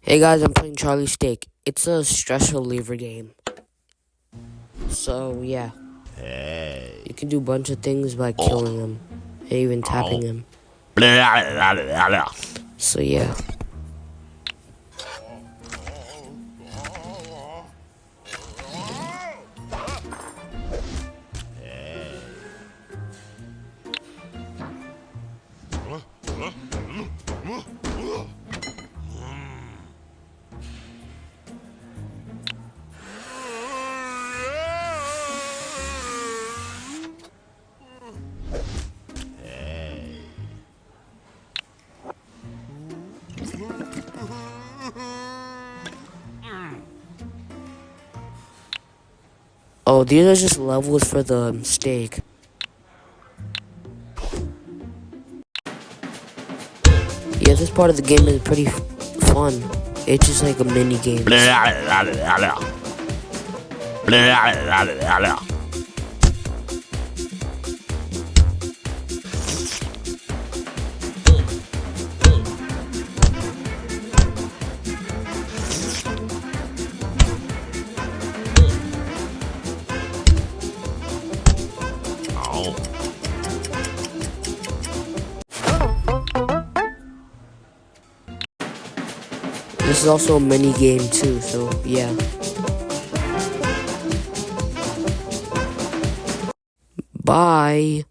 Hey guys, I'm playing Charlie Steak. It's a stress reliever game. So yeah, you can do a bunch of things by killing him, and even tapping him. So yeah. Oh, these are just levels for the steak. Yeah, this part of the game is pretty fun. It's just like a mini game. This is also a mini game too, so yeah. Bye.